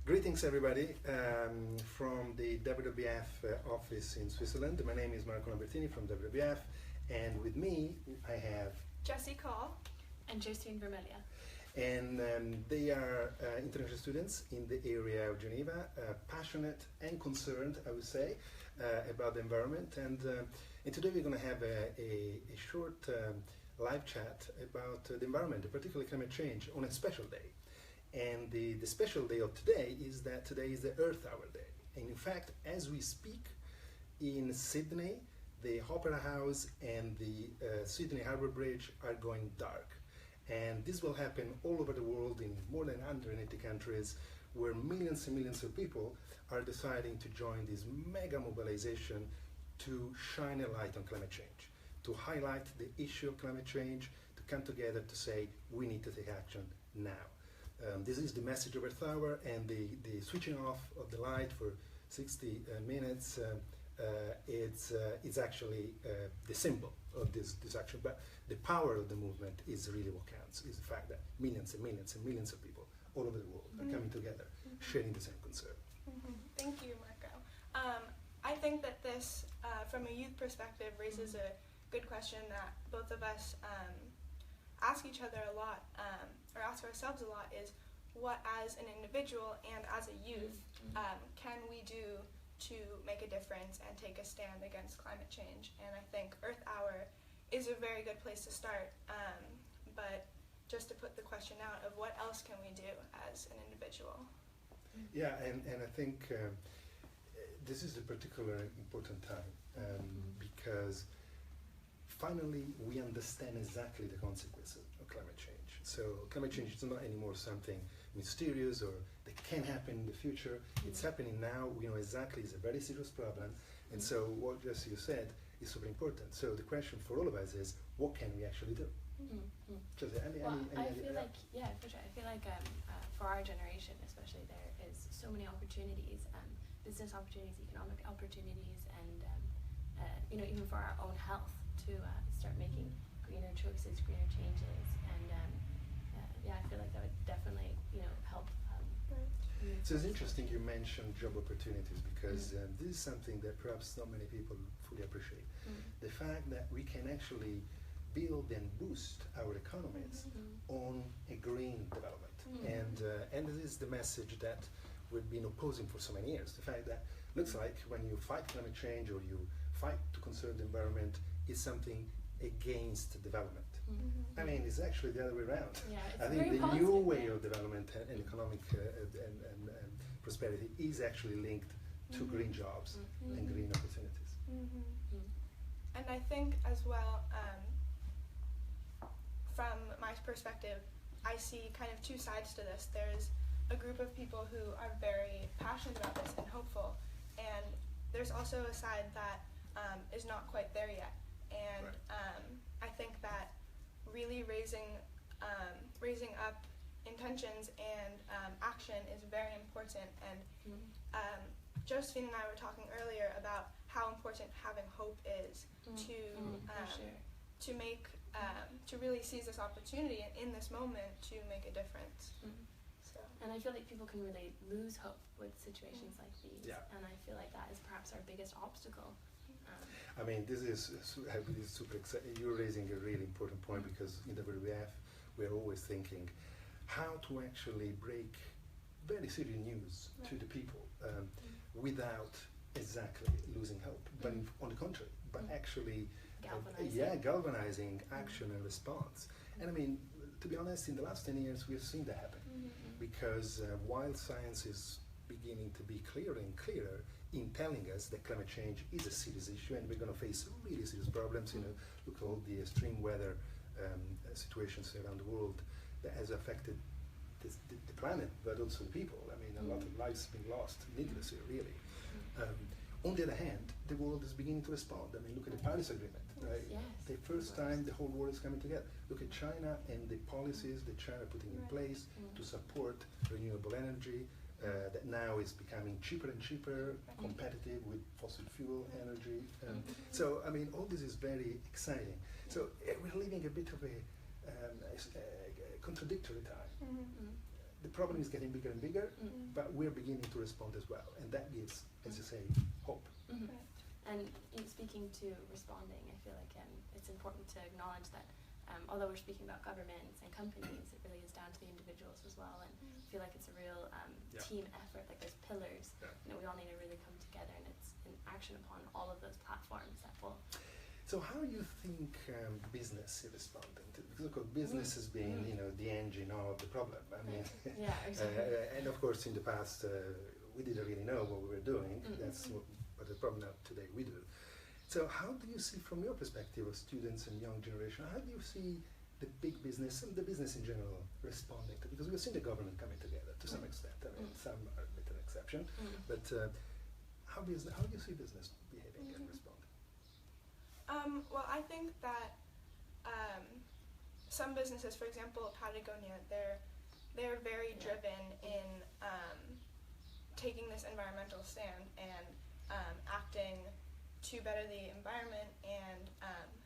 Greetings everybody from the WWF office in Switzerland. My name is Marco Lambertini from WWF, and with me I have Jessie Call and Josephine Vermelia. And they are international students in the area of Geneva, passionate and concerned, I would say, about the environment. And today we're going to have a short live chat about the environment, particularly climate change, on a special day. And the special day of today is that today is the Earth Hour Day. And in fact, as we speak, in Sydney, the Opera House and the Sydney Harbour Bridge are going dark. And this will happen all over the world in more than 180 countries, where millions and millions of people are deciding to join this mega mobilization to shine a light on climate change, to highlight the issue of climate change, to come together to say we need to take action now. This is the message of Earth Hour, and the switching off of the light for 60 minutes it's actually the symbol of this action. But the power of the movement is really what counts, is the fact that millions and millions and millions of people all over the world are coming together, sharing the same concern. Thank you, Marco. I think that this, from a youth perspective, raises a good question that both of us ask each other a lot, or ask ourselves a lot, is what as an individual and as a youth can we do to make a difference and take a stand against climate change? And I think Earth Hour is a very good place to start, but just to put the question out of what else can we do as an individual? Yeah, and I think this is a particularly important time because finally we understand exactly the consequences of climate change. So climate change is not anymore something mysterious or that can happen in the future. It's happening now. We know exactly it's a very serious problem. And so what Jessie you said is super important. So the question for all of us is, what can we actually do? Jessie, I feel like, yeah, for sure. I feel like for our generation especially, there is so many opportunities, business opportunities, economic opportunities, and you know, even for our own health to start making greener choices, greener changes, and yeah, I feel like that would definitely, you know, help. So it's interesting you mentioned job opportunities, because this is something that perhaps not many people fully appreciate. The fact that we can actually build and boost our economies on a green development. And this is the message that we've been opposing for so many years. The fact that looks like when you fight climate change or you fight to conserve the environment, is something against development. I mean, it's actually the other way around. Yeah, I think the new way of development and economic and prosperity is actually linked to green jobs and green opportunities. And I think as well, from my perspective, I see kind of two sides to this. There's a group of people who are very passionate about this and hopeful, and there's also a side that is not quite there yet. And I think that really raising up intentions and action is very important. And Josephine and I were talking earlier about how important having hope is to make to really seize this opportunity and in this moment to make a difference. So. And I feel like people can really lose hope with situations like these, and I feel like that is perhaps our biggest obstacle. I mean, this is super exciting. You're raising a really important point, because in WWF we're always thinking how to actually break very serious news to the people without exactly losing hope, but on the contrary, but actually galvanizing action and response. And I mean, to be honest, in the last 10 years we've seen that happen, because while science is beginning to be clearer and clearer in telling us that climate change is a serious issue and we're going to face really serious problems. You know, look at all the extreme weather situations around the world that has affected the planet, but also the people. I mean, a lot of lives have been lost needlessly, really. On the other hand, the world is beginning to respond. I mean, look at the Paris Agreement, right? Yes, the first time the whole world is coming together. Look at China and the policies that China putting in place to support renewable energy, that now is becoming cheaper and cheaper, competitive with fossil fuel energy. So, I mean, all this is very exciting. So, we're living a bit of a contradictory time. the problem is getting bigger and bigger, but we're beginning to respond as well, and that gives, as you say, hope. Right. And speaking to responding, I feel like it's important to acknowledge that although we're speaking about governments and companies, it really is down to the individuals as well. And I feel like it's a real team effort. Like there's pillars. We all need to really come together, and it's an action upon all of those platforms that will. So how do you think business is responding to? Because of course, business has been, the engine of the problem. I mean, exactly. and of course, in the past, we didn't really know what we were doing. That's what the problem now today we do. So how do you see, from your perspective of students and young generation, how do you see the big business and the business in general responding to? Because we've seen the government coming together to some extent. I mean, some are a bit an exception, but how do you see business behaving and responding? Well, I think that some businesses, for example, Patagonia, they're very driven in taking this environmental stand and acting to better the environment and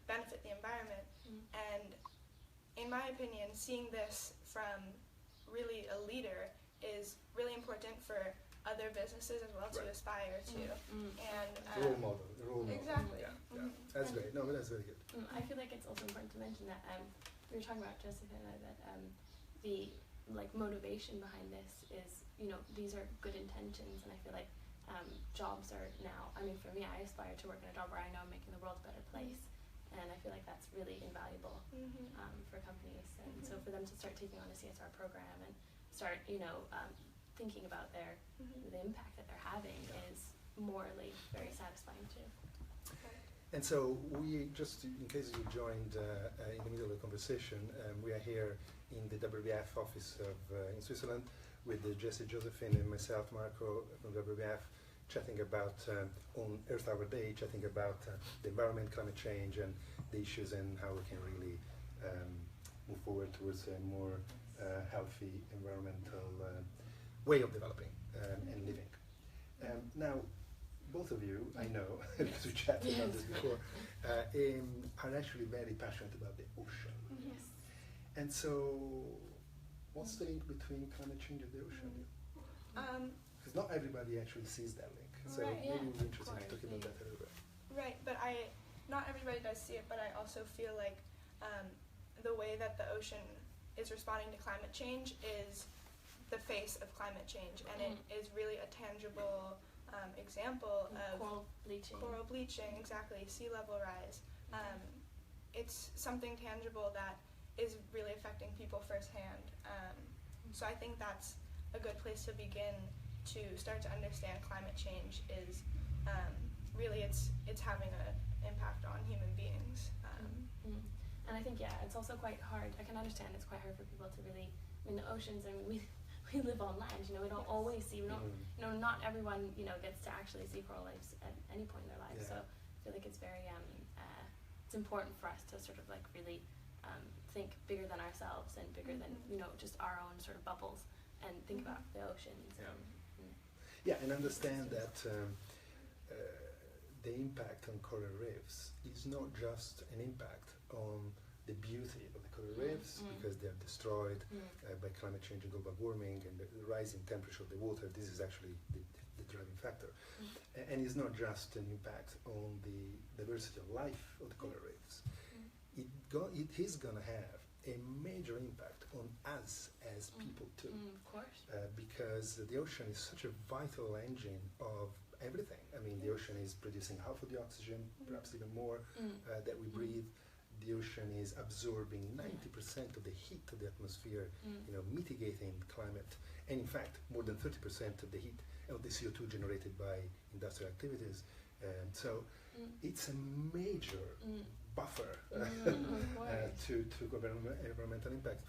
benefit the environment. And in my opinion, seeing this from really a leader is really important for other businesses as well to aspire to. And role model. Exactly. Yeah. That's great. No, but that's very good. I feel like it's also important to mention that we were talking about, Jessica and I, that the motivation behind this is, these are good intentions, and I feel like jobs are now, I mean, for me, I aspire to work in a job where I know I'm making the world a better place, and I feel like that's really invaluable for companies. And so for them to start taking on a CSR program and start, thinking about the impact that they're having is morally very satisfying too. And so we, just in case you joined in the middle of the conversation, we are here in the WWF office in Switzerland with Jesse, Josephine, and myself, Marco, from WWF, chatting about, on Earth Hour Day, chatting about the environment, climate change, and the issues, and how we can really move forward towards a more healthy environmental way of developing and living. Now, both of you, I know, because we chatted about this before, are actually very passionate about the ocean. Yes. And so, what's the link between climate change and the ocean? Because not everybody actually sees that link. So maybe it would be interesting to talk about that a little bit. Right, but not everybody does see it, but I also feel like the way that the ocean is responding to climate change is the face of climate change, and it is really a tangible example of coral bleaching, exactly, sea level rise. It's something tangible that is really affecting people firsthand. So I think that's a good place to begin to start to understand climate change is really it's having an impact on human beings. And I think, it's also quite hard. I can understand it's quite hard for people to really, the oceans, we live on land, we don't always see, not everyone, gets to actually see coral reefs at any point in their lives. So I feel like it's very, it's important for us to sort of really think bigger than ourselves and bigger than, just our own sort of bubbles, and think about the oceans. And understand that the impact on coral reefs is not just an impact on the beauty of the coral reefs, because they are destroyed by climate change and global warming and the rising temperature of the water. This is actually the driving factor. And it's not just an impact on the diversity of life of the coral reefs. It is going to have a major impact on us as people too. Of course. Because the ocean is such a vital engine of everything. I mean, the ocean is producing half of the oxygen, perhaps even more, that we breathe. The ocean is absorbing 90% of the heat of the atmosphere, mitigating climate, and in fact, more than 30% of the heat of the CO2 generated by industrial activities. So it's a major buffer to environmental impact,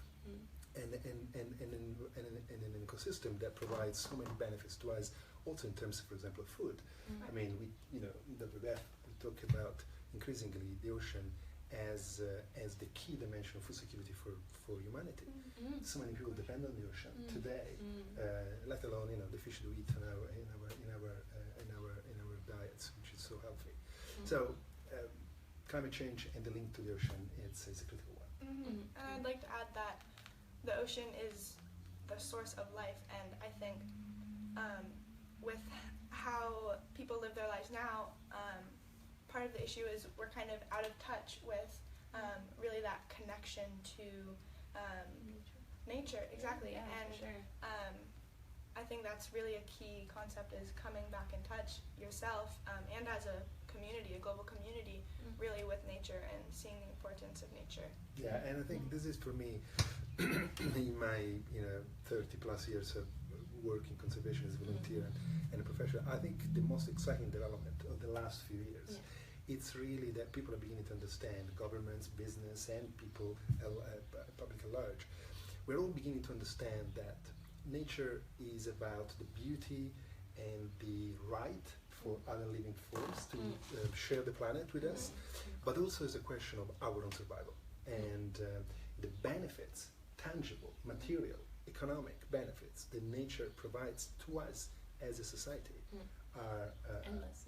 and an ecosystem that provides so many benefits to us, also in terms of, for example, food. I mean, in WWF, we talk about increasingly the ocean as the key dimension of food security for humanity. So many people depend on the ocean today, let alone the fish we eat in our diets, which is so healthy. So climate change and the link to the ocean is a critical one. And I'd like to add that the ocean is the source of life. And I think with how people live their lives now, part of the issue is we're kind of out of touch with really that connection to nature. Exactly. Yeah, and for sure. I think that's really a key concept, is coming back in touch yourself and as a community, a global community, really with nature and seeing the importance of nature. Yeah, and I think this is for me, in my 30 plus years of work in conservation as a volunteer and a professional, I think the most exciting development of the last few years, it's really that people are beginning to understand, governments, business, and people, public at large, we're all beginning to understand that nature is about the beauty and the right for other living forms to share the planet with us, but also as a question of our own survival. And the benefits, tangible, material, economic benefits that nature provides to us as a society are endless,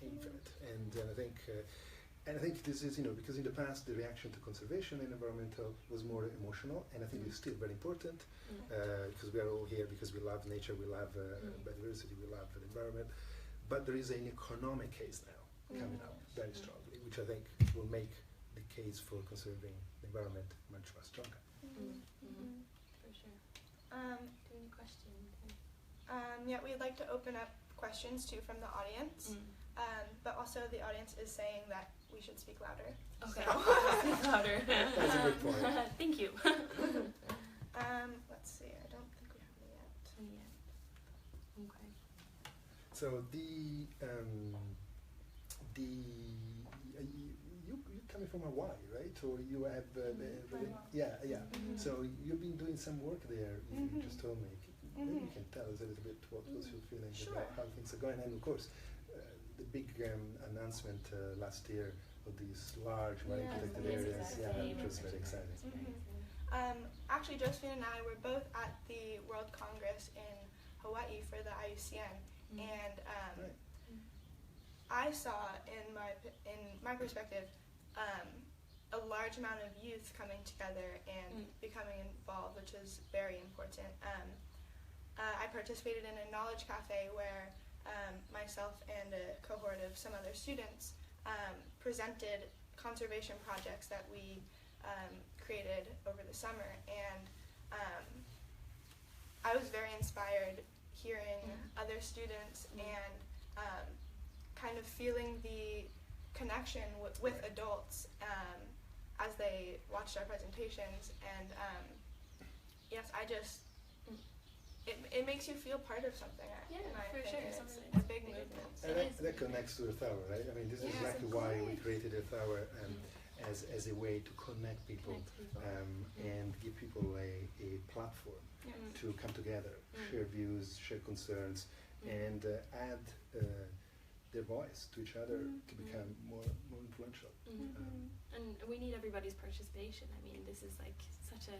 infinite. And I think this is, because in the past the reaction to conservation and environmental was more emotional, and I think it's still very important because we are all here because we love nature, we love biodiversity, we love the environment. But there is an economic case now coming up very strongly, which I think will make the case for conserving the environment much stronger. For sure. Any questions? Yeah, we'd like to open up questions too from the audience, but also the audience is saying that we should speak louder. Okay, So. speak louder. That's a good point. Thank you. Let's see, I don't think we have any yet. Okay. So you're coming from Hawaii, right? Or you have yeah. So you've been doing some work there. You just told me. Maybe you can tell us a little bit what was your feeling about how things are going, and of course, the big announcement last year of these large marine protected areas. It was very exciting. Actually, Josephine and I were both at the World Congress in Hawaii for the IUCN, and I saw in my perspective a large amount of youth coming together and becoming involved, which is very important. I participated in a knowledge cafe where myself and a cohort of some other students presented conservation projects that we created over the summer, and I was very inspired hearing other students and kind of feeling the connection with adults as they watched our presentations, and yes, it makes you feel part of something. For sure. It's a big movement. And that connects to Earth Hour, right? I mean, this is exactly why we created Earth Hour as a way to connect people and give people a platform to come together, share views, share concerns, and add their voice to each other to become more influential. And we need everybody's participation. I mean, this is like such a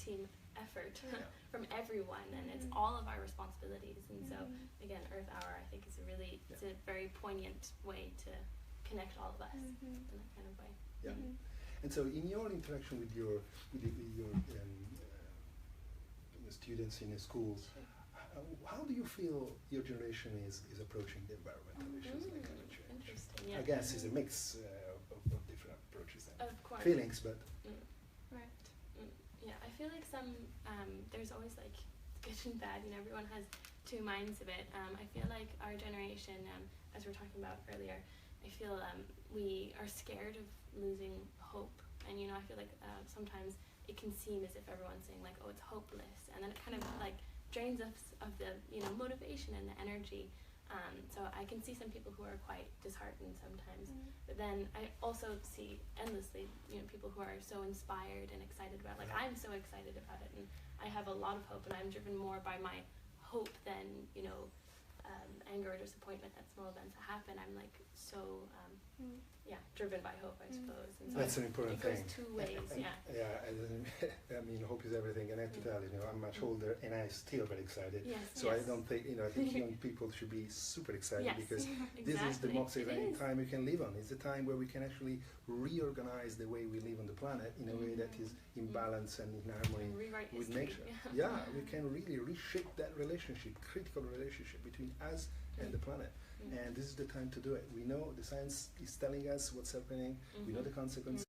team effort from everyone, and it's all of our responsibilities. And so, again, Earth Hour, I think, is it's a very poignant way to connect all of us in that kind of way. Yeah. And so, in your interaction with your students in the schools, how do you feel your generation is approaching the environmental issues like climate change? Interesting. I guess it's a mix of different approaches and Of course. feelings, but Right. Yeah, I feel like there's always like good and bad, everyone has two minds of it. I feel like our generation, as we were talking about earlier, I feel we are scared of losing hope, and I feel like sometimes it can seem as if everyone's saying like, oh, it's hopeless, and then it kind of like drains us of the motivation and the energy. So I can see some people who are quite disheartened sometimes, but then I also see endlessly people who are so inspired and excited about it. Like I'm so excited about it, and I have a lot of hope, and I'm driven more by my hope than anger or disappointment at small events that happen, I'm like so driven by hope, I suppose. And so that's an important thing. It goes two ways. I mean, hope is everything, and I have to tell you, I'm much older, and I'm still very excited. Yes, so I don't think, I think young people should be super excited because this is the most exciting time we can live on. It's a time where we can actually reorganize the way we live on the planet in a way that is in balance and in harmony with nature. We can really reshape that relationship, critical relationship between us and the planet. And this is the time to do it. We know the science is telling us what's happening. We know the consequences.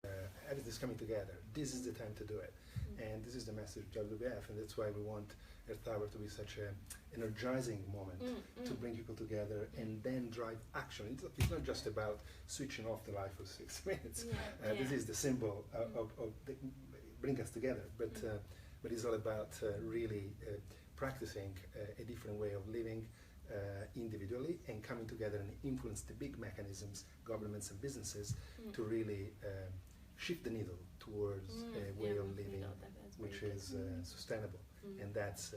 Everything's coming together. This is the time to do it. And this is the message of WWF, and that's why we want Earth Hour to be such an energizing moment to bring people together and then drive action. It's not just about switching off the light for 6 minutes. This is the symbol of bring us together, but it's all about really practicing a different way of living individually and coming together and influence the big mechanisms, governments and businesses, to really shift the needle towards a way of living which is sustainable. And that's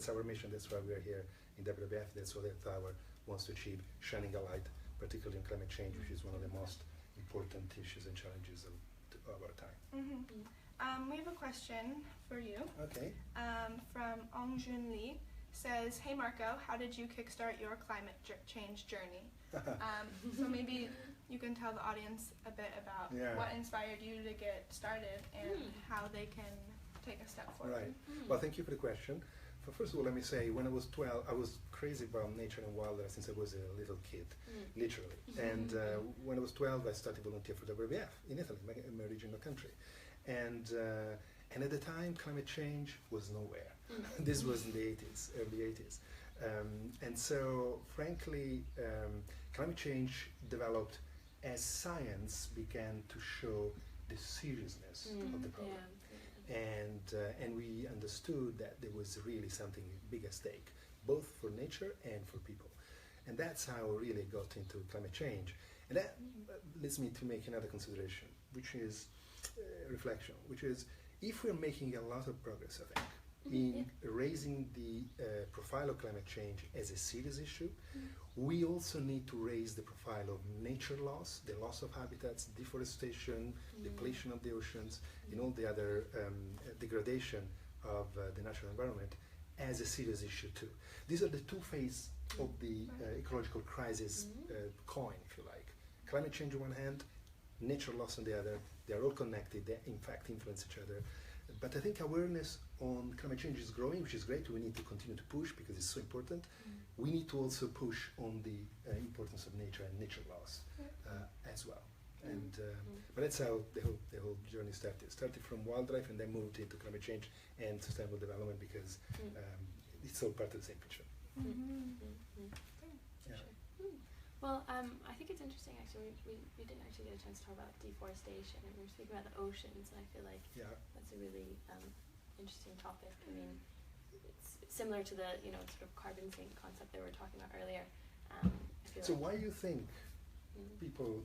our mission. That's why we're here in WWF. That's what Earth Hour wants to achieve, shining a light, particularly on climate change, which is one of the most important issues and challenges of our time. We have a question for you. Okay. From Ong Jun Lee. Says, hey Marco, how did you kickstart your climate change journey? So maybe you can tell the audience a bit about what inspired you to get started and how they can take a step forward. Right. Well, thank you for the question. First of all, let me say, when I was 12, I was crazy about nature and wildlife since I was a little kid, literally. And when I was 12, I started volunteer for WWF in Italy, my original country. And at the time, climate change was nowhere. This was in the 80s, early 80s. And so, frankly, climate change developed as science began to show the seriousness of the problem. And we understood that there was really something big at stake, both for nature and for people. And that's how I really got into climate change. And that leads me to make another consideration, which is reflection, which is if we're making a lot of progress, I think, in raising the profile of climate change as a serious issue, we also need to raise the profile of nature loss, the loss of habitats, deforestation, depletion of the oceans, and all the other degradation of the natural environment as a serious issue too. These are the two faces of the ecological crisis coin, if you like. Climate change on one hand, nature loss on the other. They are all connected, they in fact influence each other. But I think awareness on climate change is growing, which is great. We need to continue to push because it's so important. We need to also push on the importance of nature and nature loss as well. And but that's how the whole journey started. Started from wildlife and then moved into climate change and sustainable development because it's all part of the same picture. Well, I think it's interesting actually, we didn't actually get a chance to talk about deforestation, and we were speaking about the oceans, and I feel like that's a really interesting topic. I mean, it's similar to the, sort of carbon sink concept that we were talking about earlier. So why do you think people,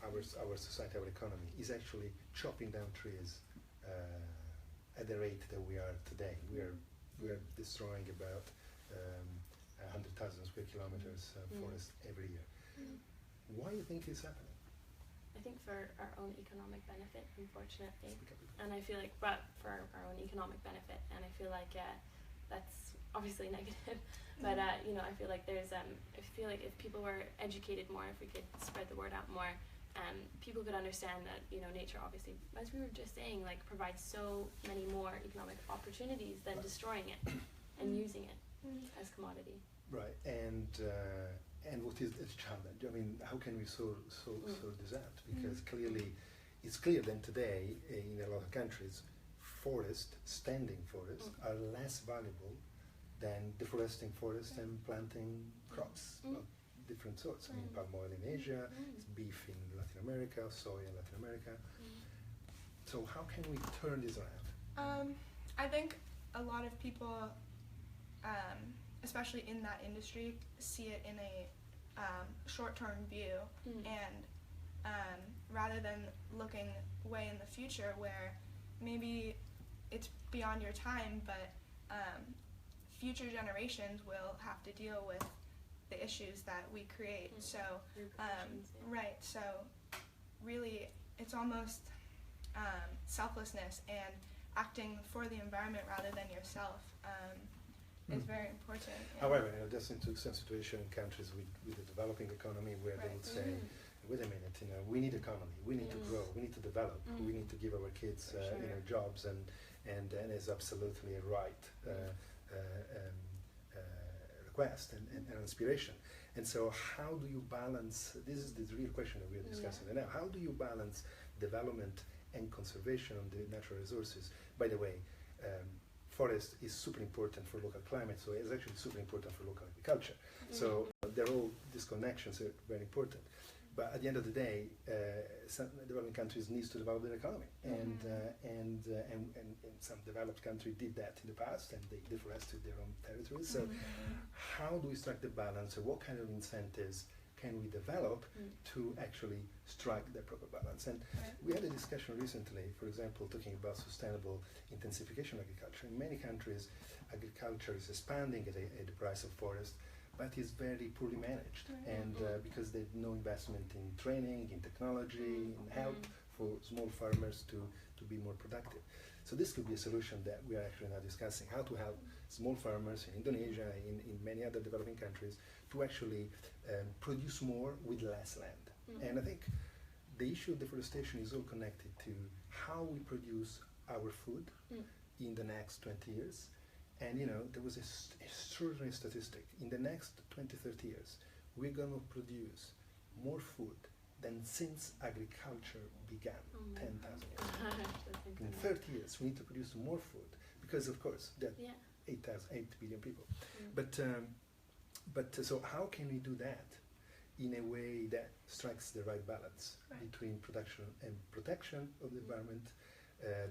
our society, our economy, is actually chopping down trees at the rate that we are today? We are destroying about 100,000 square kilometers forest every year. Why do you think it's happening? I think for our own economic benefit, unfortunately. And I feel like, but for our own economic benefit, and I feel like that's obviously negative. But I feel like there's I feel like if people were educated more, if we could spread the word out more, people could understand that nature obviously, as we were just saying, like provides so many more economic opportunities than destroying it and using it as commodity. Right, and what is the challenge? I mean, how can we sort this out? Because clearly, it's clear that today in a lot of countries, standing forests, are less valuable than deforesting forests and planting crops of different sorts. I mean, palm oil in Asia, beef in Latin America, soy in Latin America. So how can we turn this around? I think a lot of people, especially in that industry, see it in a short-term view, and rather than looking way in the future where maybe it's beyond your time, but future generations will have to deal with the issues that we create. So, right. So, really, it's almost selflessness and acting for the environment rather than yourself is very important. However, just into some situation in countries with a developing economy where they would say, wait a minute, we need economy, we need to grow, we need to develop, we need to give our kids jobs, and it's absolutely a right request and inspiration. And so how do you balance, this is the real question that we are discussing now, how do you balance development and conservation of the natural resources? By the way, forest is super important for local climate, so it's actually super important for local agriculture. So they're all, these connections are very important. But at the end of the day, some developing countries need to develop their economy, and some developed countries did that in the past, and they deforested their own territories. So how do we strike the balance, or what kind of incentives can we develop to actually strike the proper balance? And we had a discussion recently, for example, talking about sustainable intensification agriculture. In many countries, agriculture is expanding at the price of forest, but is very poorly managed, and because there's no investment in training, in technology, in help for small farmers to be more productive. So this could be a solution that we are actually now discussing, how to help small farmers in Indonesia, in many other developing countries, to actually produce more with less land. And I think the issue of deforestation is all connected to how we produce our food in the next 20 years. And there was an extraordinary statistic. In the next 20, 30 years, we're going to produce more food than since agriculture began 10,000 years. In 30 years, we need to produce more food because, of course, there are 8 billion people. But so how can we do that in a way that strikes the right balance between production and protection of the environment,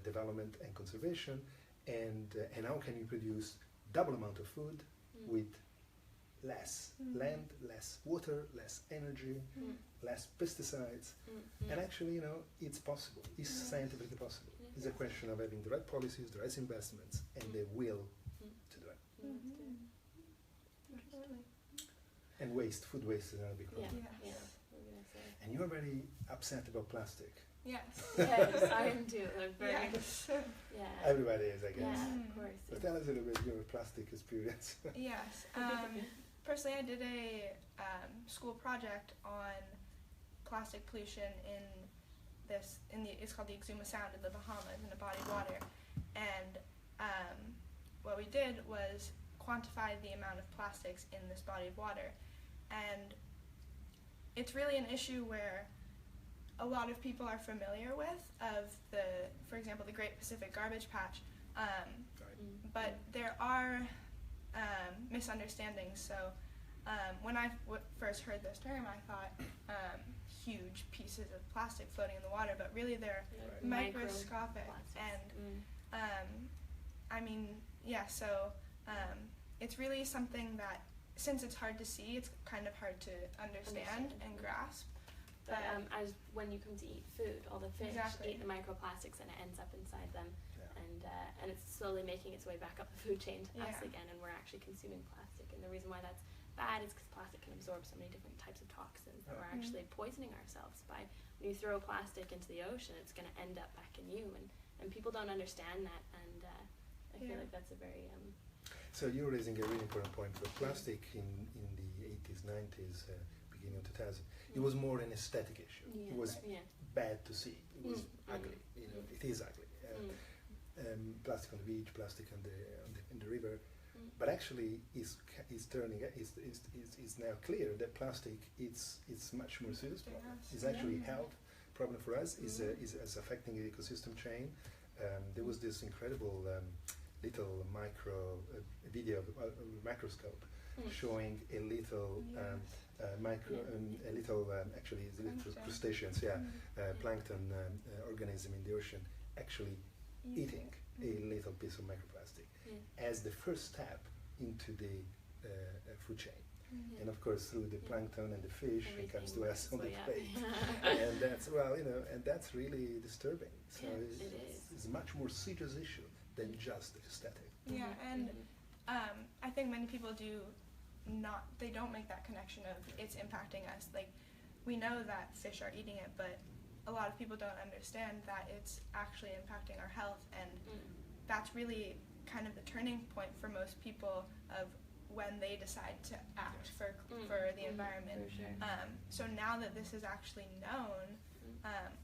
development and conservation, and how can you produce double amount of food with less land, less water, less energy, less pesticides, and actually, it's possible. It's scientifically possible. It's a question of having the right policies, the right investments, and the will to do it. And food waste is another big problem. And you're very upset about plastic. Yes. Yes, I am too. Everybody is, I guess. Yeah, of course. So tell us a little bit your plastic experience. Yes. Personally, I did a school project on plastic pollution it's called the Exuma Sound in the Bahamas, in a body of water. And what we did was quantify the amount of plastics in this body of water. And it's really an issue where a lot of people are familiar with, for example, the Great Pacific Garbage Patch, but there are misunderstandings. So when I first heard this term, I thought huge pieces of plastic floating in the water, but really they're microscopic. So it's really something that, since it's hard to see, it's kind of hard to understand and grasp. But as when you come to eat food, all the fish eat the microplastics and it ends up inside them, and it's slowly making its way back up the food chain to us again, and we're actually consuming plastic. And the reason why that's bad is because plastic can absorb so many different types of toxins that we're actually poisoning ourselves by. When you throw plastic into the ocean, it's going to end up back in you, and people don't understand that, and I feel like that's a very So you're raising a really important point. For plastic in the 80s, 90s, beginning of 2000, it was more an aesthetic issue. It was bad to see. It was ugly. It is ugly. Plastic on the beach, plastic in the river. But actually, is now clear that plastic is much more serious problem. It's actually a health problem for us. Is affecting the ecosystem chain. There was this incredible little video of a microscope showing a little crustaceans, plankton organism in the ocean actually eating a little piece of microplastic as the first step into the food chain. And of course, through the plankton and the fish, it comes to us on the plate. And that's really disturbing. So it's a much more serious issue than just aesthetic. Yeah, and think many people they don't make that connection of it's impacting us. Like, we know that fish are eating it, but a lot of people don't understand that it's actually impacting our health, and that's really kind of the turning point for most people of when they decide to act for the environment. For sure. So now that this is actually known,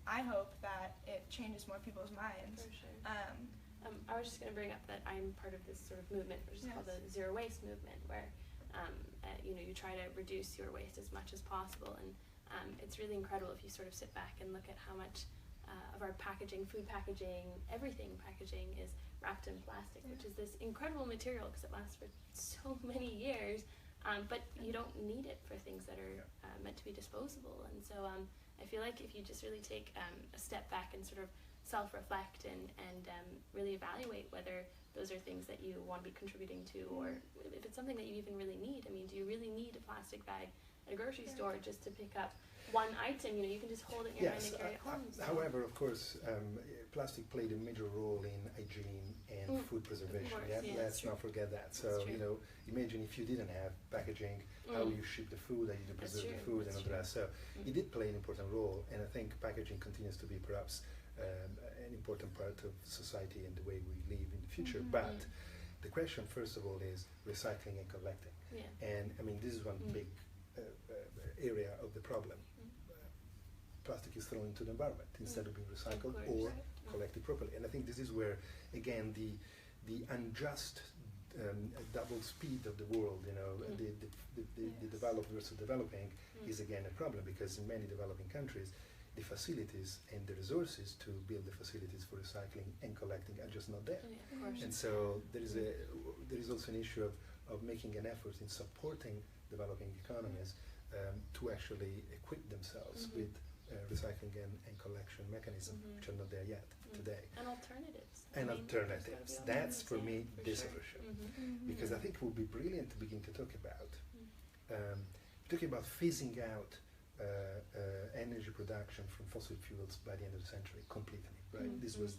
I hope that it changes more people's minds. For sure. I was just going to bring up that I'm part of this sort of movement, which is called the Zero Waste Movement, where you try to reduce your waste as much as possible, and it's really incredible if you sort of sit back and look at how much of our packaging, food packaging, everything packaging is wrapped in plastic, which is this incredible material because it lasts for so many years, but you don't need it for things that are meant to be disposable. And so I feel like if you just really take a step back and sort of self-reflect and really evaluate whether those are things that you want to be contributing to, or if it's something that you even really need. I mean, do you really need a plastic bag at a grocery store just to pick up one item? You can just hold it in your hand and carry it home. So. However, of course, plastic played a major role in hygiene and food preservation. Course, Let's not forget that. So, imagine if you didn't have packaging, how you ship the food, how you preserve the food, and all the rest. So, it did play an important role, and I think packaging continues to be perhaps an important part of society and the way we live in the future. But the question, first of all, is recycling and collecting. And I mean, this is one big area of the problem. Plastic is thrown into the environment instead of being recycled or collected properly. And I think this is where, again, the unjust double speed of the world, the developed versus developing, is again a problem, because in many developing countries, the facilities and the resources to build the facilities for recycling and collecting are just not there. And so there is also an issue of making an effort in supporting developing economies to actually equip themselves with recycling and collection mechanisms, which are not there yet today. And alternatives. Alternatives. That's for me the solution. Because I think it would be brilliant to begin to talk about talking about phasing out energy production from fossil fuels by the end of the century completely, right? This was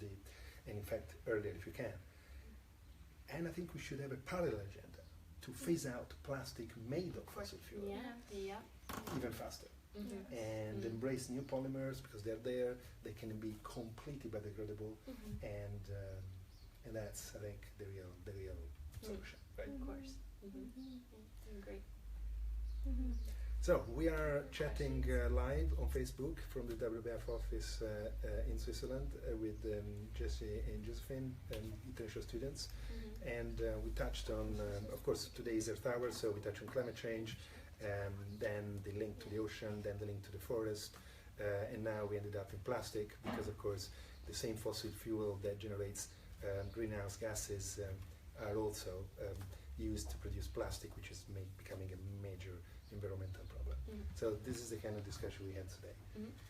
and in fact earlier if you can. And I think we should have a parallel agenda to phase out plastic made of fossil fuel even faster. And embrace new polymers because they're there, they can be completely biodegradable, and that's, I think, the real solution, right? Of course. Great. So we are chatting live on Facebook from the WWF office in Switzerland with Jesse and Josephine, international students, and we touched on, of course, today is Earth Hour, so we touched on climate change, then the link to the ocean, then the link to the forest, and now we ended up in plastic because, of course, the same fossil fuel that generates greenhouse gases are also used to produce plastic, which is becoming a major environmental problem. So this is the kind of discussion we had today.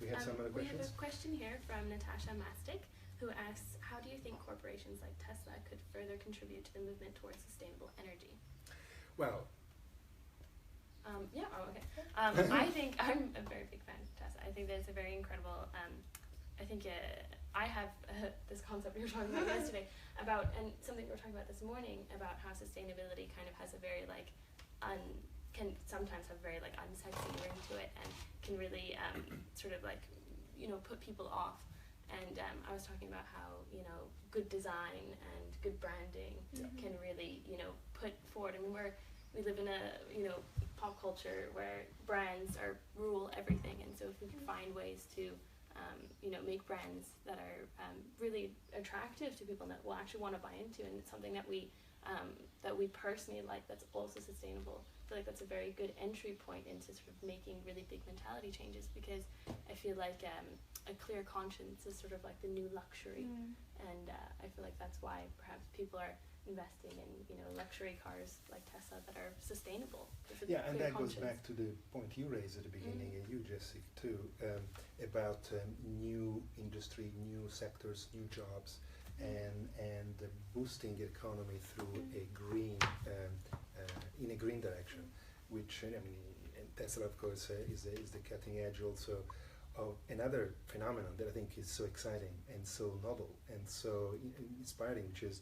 We have some other questions? We have a question here from Natasha Mastic, who asks, how do you think corporations like Tesla could further contribute to the movement towards sustainable energy? Well, I think I'm a very big fan of Tesla. I think that it's a very incredible, I think I have this concept we were talking about yesterday about, and something we were talking about this morning, about how sustainability kind of has a very can sometimes have very unsexy ring to it, and can really sort of put people off. And I was talking about how good design and good branding can really put forward. I mean, we live in a pop culture where brands rule everything, and so if we can find ways to make brands that are really attractive to people and that will actually want to buy into, and it's something that we personally like, that's also sustainable. I feel like that's a very good entry point into sort of making really big mentality changes, because I feel like a clear conscience is sort of like the new luxury, and I feel like that's why perhaps people are investing in luxury cars like Tesla that are sustainable. And that goes back to the point you raised at the beginning, and you, Jessica, too, about new industry, new sectors, new jobs, and boosting the economy through a green in a green direction, which and Tesla, of course, is the cutting edge also of another phenomenon that I think is so exciting and so novel and so inspiring, which is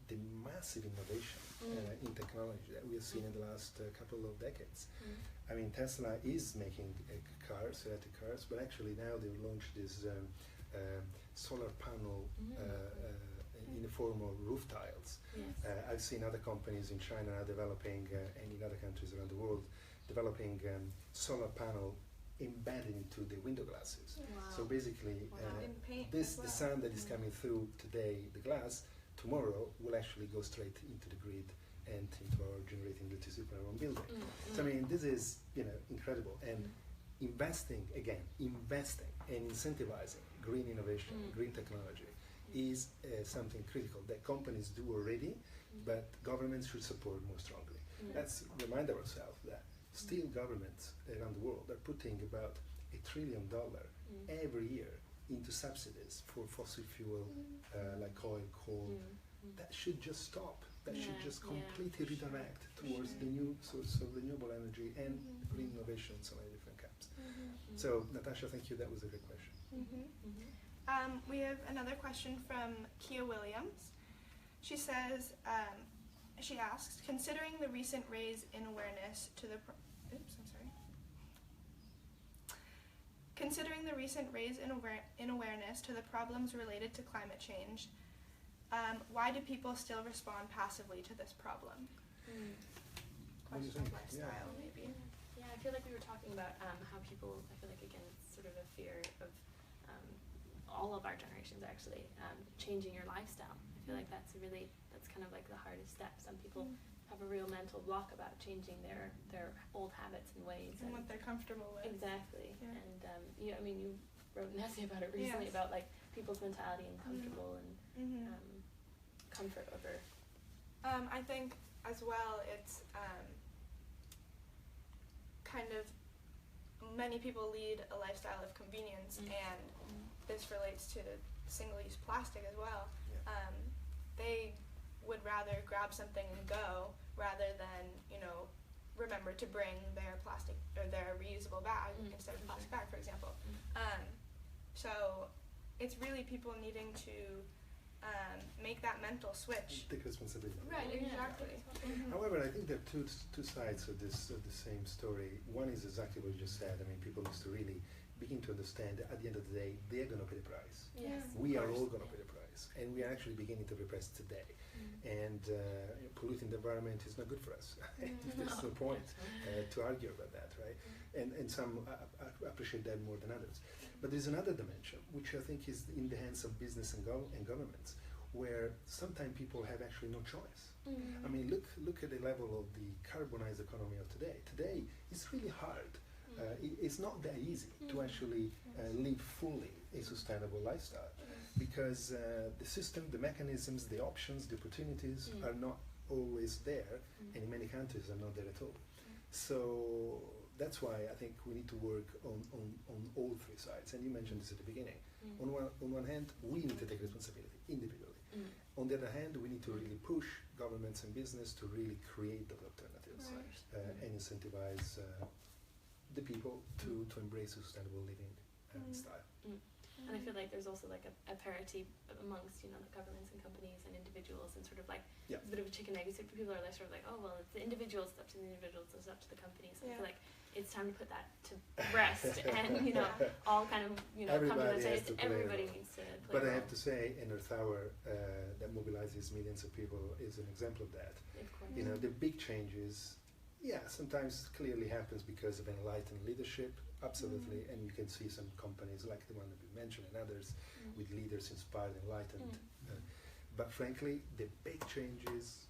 the massive innovation in technology that we have seen in the last couple of decades. I mean, Tesla is making cars, electric cars, but actually now they've launched this solar panel in the form of roof tiles. I've seen other companies in China are developing, and in other countries around the world, developing solar panel embedded into the window glasses. So basically, the sun that is coming through today, the glass, tomorrow will actually go straight into the grid and into our generating electricity for our own building. So I mean, this is incredible. And investing and incentivizing green innovation, green technology is something critical that companies do already, but governments should support more strongly. Let's remind ourselves that still governments around the world are putting about $1 trillion every year into subsidies for fossil fuel like oil, coal. That should just stop. That should just completely redirect towards the new source of renewable energy and green innovation in so many different camps. So, Natasha, thank you. That was a great question. We have another question from Kia Williams. She says, she asks, considering the recent raise in awareness to the Considering the recent raise in awareness to the problems related to climate change, why do people still respond passively to this problem? Question of lifestyle, maybe. Yeah, I feel like we were talking about how people, I feel like, again, it's sort of a fear of all of our generations actually, changing your lifestyle. I feel like that's kind of like the hardest step. Some people have a real mental block about changing their old habits and ways. And what they're comfortable with. Exactly. And you wrote an essay about it recently about like people's mentality and comfortable and comfort over. I think as well it's kind of many people lead a lifestyle of convenience and this relates to single-use plastic as well. They would rather grab something and go rather than, remember to bring their plastic or their reusable bag instead of a plastic bag, for example. So it's really people needing to make that mental switch. Take responsibility. Right, exactly. However, I think there are two sides of the same story. One is exactly what you just said. I mean, people need to really begin to understand that at the end of the day, they're going to pay the price. Yes, we are all going to pay the price. And we are actually beginning to pay the price today. And polluting the environment is not good for us. There's no point to argue about that, right? And some appreciate that more than others. But there's another dimension, which I think is in the hands of business and governments, where sometimes people have actually no choice. I mean, look at the level of the carbonized economy of today. Today, it's really hard. It's not that easy to actually live fully a sustainable lifestyle because the system, the mechanisms, the options, the opportunities are not always there, and in many countries are not there at all. So that's why I think we need to work on all three sides. And you mentioned this at the beginning. On one hand, we need to take responsibility individually. On the other hand, we need to really push governments and business to really create those alternatives and incentivize the people to embrace a sustainable living style. And I feel like there's also like a parity amongst the governments and companies and individuals, and sort of like it's a bit of a chicken egg. So people are like sort of like, oh well, it's the individuals, it's up to the individuals, it's up to the companies. So I feel like it's time to put that to rest and all kind of come to the stage. Everybody needs to play. But I have to say, in Earth Hour that mobilizes millions of people is an example of that. Of course. The big changes. Yeah, sometimes clearly happens because of enlightened leadership, absolutely, and you can see some companies like the one that we mentioned and others with leaders inspired, enlightened. But frankly, the big changes,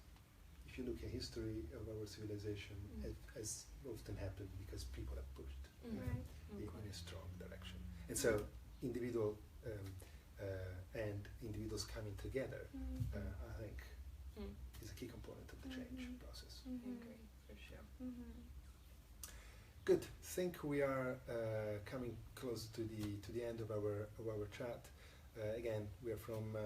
if you look at history of our civilization, has often happened because people have pushed in a strong direction. And so individuals coming together, I think, is a key component of the change process. I agree. Sure. Good. I think we are coming close to the end of our chat. Again, we are from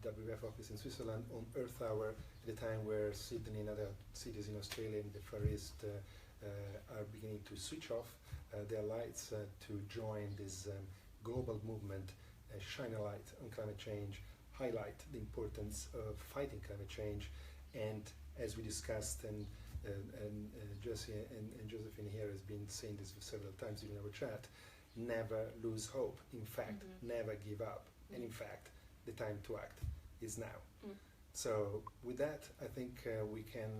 WWF office in Switzerland on Earth Hour at a time where Sydney and other cities in Australia and the Far East are beginning to switch off their lights to join this global movement, shine a light on climate change, highlight the importance of fighting climate change, and as we discussed, and Josie and Josephine here has been saying this several times during our chat, never lose hope. In fact, never give up. And in fact, the time to act is now. So with that, I think we can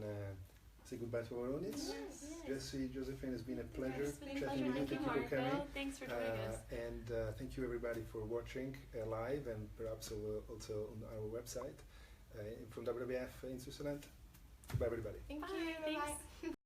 say goodbye to our audience. Yes. Josie, Josephine, it's been a pleasure Yes, chatting with you. Thank you, Thank you for coming. Marco. Thanks for joining us. And thank you everybody for watching live, and perhaps also on our website from WWF in Switzerland. Goodbye everybody. Thank Bye. you. Thanks. Bye.